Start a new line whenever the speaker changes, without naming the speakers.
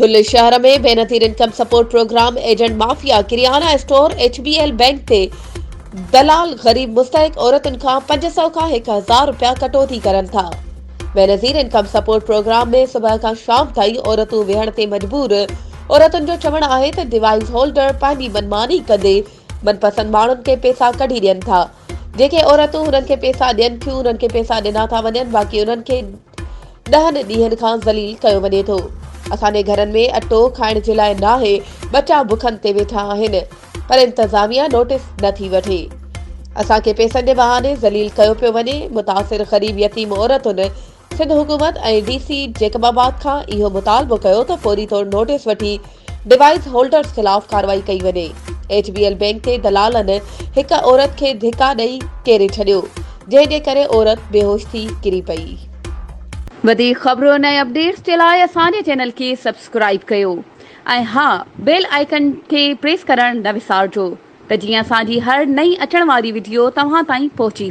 धुल शहर में Benazir income support programme agent mafia kirana store HBL bank ते दलाल गरीब मुस्तहिक औरतुनि खां 500 खां 1000 रुपया कटौती करनि था। बेनज़ीर इनकम सपोर्ट प्रोग्राम में सुबह खां शाम ताईं औरतूं वेहण ते मजबूर। औरतुनि जो चवणु आहे त डिवाइस होल्डर पंहिंजी मनमानी कंदे मनपसंद माण्हुनि खे पैसा कढी ॾियनि था। जेके औरतूं हुननि खे पैसा ॾियनि थियूं उन्हनि खे पैसा ॾिना था वञनि, बाक़ी उन्हनि खे 10 ॾींहनि खां ज़लील कयो वञे थो। असांजे घरनि में अटो खाइण जे लाइ नाहे, बचा बुखनि ते वेठा आहिनि, पर इंतज़ामिया नोटिस नथी वठे। असांखे पैसनि जे बहाने ज़लील कयो पियो वञे। मुतासिर ग़रीब यतीम औरतुनि सिंध हुकूमत ऐं DC जेकबाबाद खां इहो मुतालबो कयो त फौरी तौर नोटिस वठी डिवाइस होल्डर्स ख़िलाफ़ कार्रवाई कई वञे। HBL बैंक ते दलालनि हिक औरत खे धिका ॾेई केरे छॾियो, जंहिंजे करे औरत बेहोश थी किरी पई।
वधीक ख़बरुनि ऐं अपडेट्स जे लाइ असांजे चैनल खे सब्सक्राइब कयो ऐं हा, बेल आइकन खे प्रेस करणु न विसारिजो त जीअं असांजी हर नई अचण वारी वीडियो तव्हां ताईं पहुची सघे।